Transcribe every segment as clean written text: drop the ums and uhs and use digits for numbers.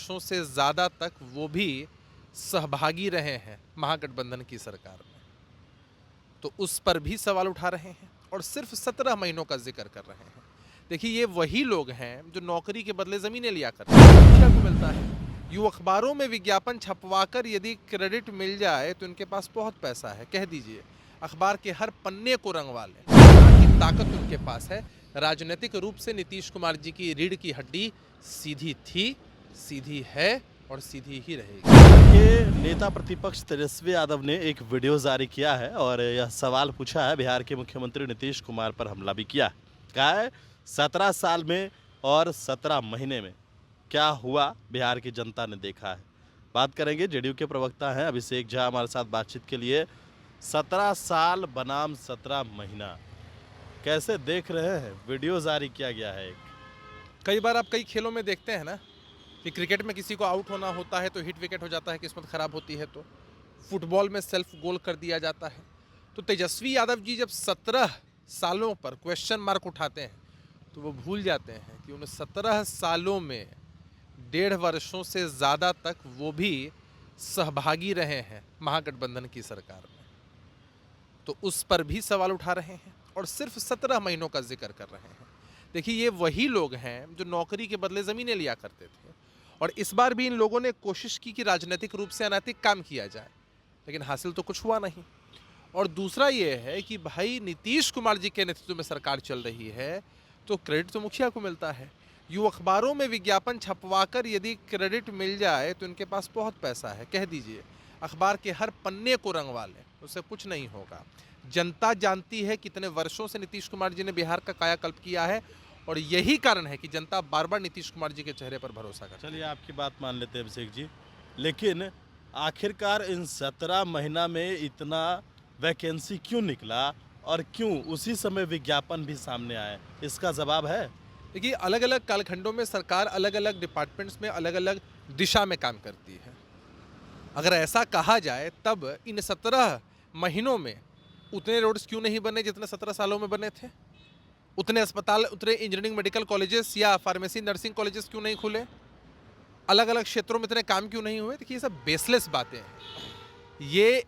वर्षों से ज़्यादा तक वो भी सहभागी रहे हैं महागठबंधन की सरकार में, तो उस पर भी सवाल उठा रहे हैं और सिर्फ 17 महीनों का जिक्र कर रहे हैं। देखिए, ये वही लोग हैं जो नौकरी के बदले ज़मीनें लिया करते हैं, मुखिया को मिलता है। यूँ अखबारों में विज्ञापन छपवाकर यदि क्रेडिट मिल जाए तो इनके पास बहुत पैसा है, कह दीजिए अखबार के हर पन्ने को रंगवा लें, की ताकत उनके पास है। राजनीतिक रूप से नीतीश कुमार जी की रीढ़ की हड्डी सीधी थी, सीधी है और सीधी ही रहेगी। के नेता प्रतिपक्ष तेजस्वी यादव ने एक वीडियो जारी किया है और यह सवाल पूछा है, बिहार के मुख्यमंत्री नीतीश कुमार पर हमला भी किया है। कहा है 17 साल में और 17 महीने में क्या हुआ बिहार की जनता ने देखा है। बात करेंगे, जेडीयू के प्रवक्ता हैं अभिषेक झा हमारे साथ बातचीत के लिए। 17 साल बनाम 17 महीना कैसे देख रहे हैं? वीडियो जारी किया गया है एक। कई बार आप कई खेलों में देखते हैं ना कि क्रिकेट में किसी को आउट होना होता है तो हिट विकेट हो जाता है, किस्मत खराब होती है तो फुटबॉल में सेल्फ गोल कर दिया जाता है। तो तेजस्वी यादव जी जब 17 सालों पर क्वेश्चन मार्क उठाते हैं तो वो भूल जाते हैं कि उन 17 सालों में 1.5 वर्षों से ज़्यादा तक वो भी सहभागी रहे हैं महागठबंधन की सरकार में, तो उस पर भी सवाल उठा रहे हैं और सिर्फ 17 महीनों का जिक्र कर रहे हैं। देखिए, ये वही लोग हैं जो नौकरी के बदले ज़मीनें लिया करते थे और इस बार भी इन लोगों ने कोशिश की कि राजनीतिक रूप से अनैतिक काम किया जाए, लेकिन हासिल तो कुछ हुआ नहीं। और दूसरा ये है कि भाई नीतीश कुमार जी के नेतृत्व में सरकार चल रही है तो क्रेडिट तो मुखिया को मिलता है। यूँ अखबारों में विज्ञापन छपवाकर यदि क्रेडिट मिल जाए तो इनके पास बहुत पैसा है, कह दीजिए अखबार के हर पन्ने को रंगवा लें, उससे कुछ नहीं होगा। जनता जानती है कितने वर्षों से नीतीश कुमार जी ने बिहार का कायाकल्प किया है और यही कारण है कि जनता बार बार नीतीश कुमार जी के चेहरे पर भरोसा करती है। चलिए, आपकी बात मान लेते हैं अभिषेक जी, लेकिन आखिरकार इन 17 महीना में इतना वैकेंसी क्यों निकला और क्यों उसी समय विज्ञापन भी सामने आए, इसका जवाब है? देखिए, अलग अलग कालखंडों में सरकार अलग अलग डिपार्टमेंट्स में अलग अलग दिशा में काम करती है। अगर ऐसा कहा जाए तब इन 17 महीनों में उतने रोड्स क्यों नहीं बने जितने 17 सालों में बने थे? उतने अस्पताल, उतने इंजीनियरिंग मेडिकल कॉलेजेस या फार्मेसी नर्सिंग कॉलेजेस क्यों नहीं खुले? अलग अलग क्षेत्रों में इतने काम क्यों नहीं हुए? देखिए, ये सब बेसलेस बातें हैं। ये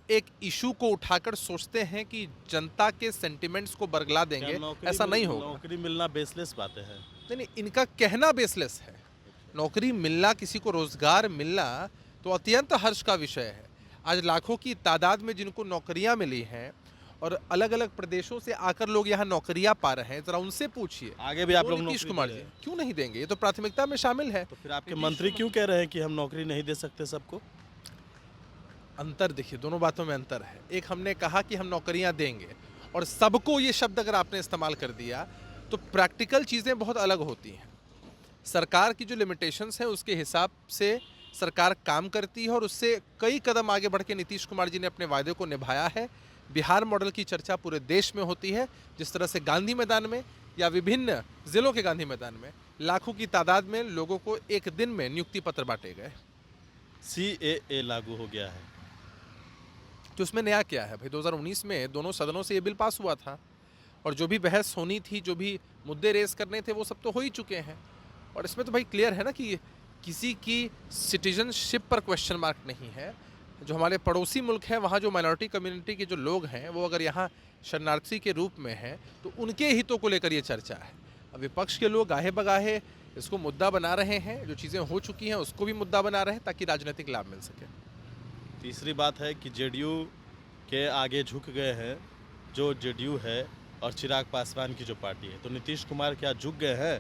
एक इशू को उठाकर सोचते हैं कि जनता के सेंटिमेंट्स को बरगला देंगे, ऐसा नहीं होगा। नौकरी मिलना बेसलेस बातें हैं। नहीं, इनका कहना बेसलेस है। नौकरी मिलना, किसी को रोजगार मिलना तो अत्यंत हर्ष का विषय है। आज लाखों की तादाद में जिनको नौकरियां मिली हैं और अलग अलग प्रदेशों से आकर लोग यहाँ नौकरियां पा रहे हैं, जरा उनसे पूछिए। आगे भी आप लोग नीतीश नौकरी कुमार दे जी रहे हैं। क्यों नहीं देंगे? ये तो प्राथमिकता में शामिल है। तो फिर आपके मंत्री क्यों कह रहे हैं कि हम नौकरी नहीं दे सकते सबको? अंतर देखिए, दोनों बातों में अंतर है। एक, हमने कहा कि हम नौकरियां देंगे और सबको, ये शब्द अगर आपने इस्तेमाल कर दिया तो प्रैक्टिकल चीज़ें बहुत अलग होती हैं। सरकार की जो लिमिटेशंस हैं उसके हिसाब से सरकार काम करती है और उससे कई कदम आगे बढ़ के नीतीश कुमार जी ने अपने वायदे को निभाया है। बिहार मॉडल की चर्चा पूरे देश में होती है। जिस तरह से गांधी मैदान में या विभिन्न जिलों के गांधी मैदान में लाखों की तादाद में लोगों को एक दिन में नियुक्ति पत्र बांटे गए। CAA लागू हो गया है, तो उसमें नया क्या है भाई? 2019 में दोनों सदनों से ये बिल पास हुआ था और जो भी बहस होनी थी, जो भी मुद्दे रेस करने थे, वो सब तो हो ही चुके हैं। और इसमें तो भाई क्लियर है ना कि किसी की सिटीजनशिप पर क्वेश्चन मार्क नहीं है। जो हमारे पड़ोसी मुल्क हैं, वहाँ जो माइनॉरिटी कम्युनिटी के जो लोग हैं वो अगर यहाँ शरणार्थी के रूप में हैं तो उनके हितों को लेकर ये चर्चा है। अब विपक्ष के लोग गाहे बगाहे इसको मुद्दा बना रहे हैं, जो चीज़ें हो चुकी हैं उसको भी मुद्दा बना रहे हैं ताकि राजनीतिक लाभ मिल सके। तीसरी बात है कि जेडीयू के आगे झुक गए हैं जो जेडीयू है और चिराग पासवान की जो पार्टी है, तो नीतीश कुमार क्या झुक गए हैं?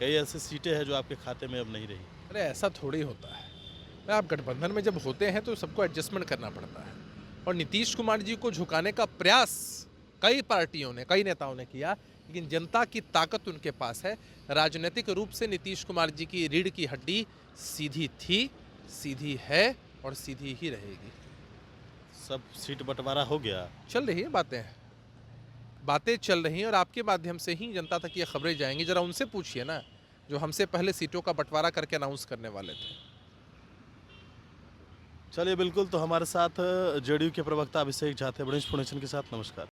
कई ऐसी सीटें हैं जो आपके खाते में अब नहीं रही। अरे ऐसा थोड़ी होता है। आप गठबंधन में जब होते हैं तो सबको एडजस्टमेंट करना पड़ता है और नीतीश कुमार जी को झुकाने का प्रयास कई पार्टियों ने, कई नेताओं ने किया, लेकिन जनता की ताकत उनके पास है। राजनीतिक रूप से नीतीश कुमार जी की रीढ़ की हड्डी सीधी थी, सीधी है और सीधी ही रहेगी। सब सीट बंटवारा हो गया, चल रही है बातें चल रही हैं और आपके माध्यम से ही जनता तक ये खबरें जाएंगी। जरा उनसे पूछिए ना जो हमसे पहले सीटों का बंटवारा करके अनाउंस करने वाले थे। चलिए बिल्कुल। तो हमारे साथ जेडीयू के प्रवक्ता अभिषेक झा थे, बड़ी इन्फॉर्मेशन के साथ। नमस्कार।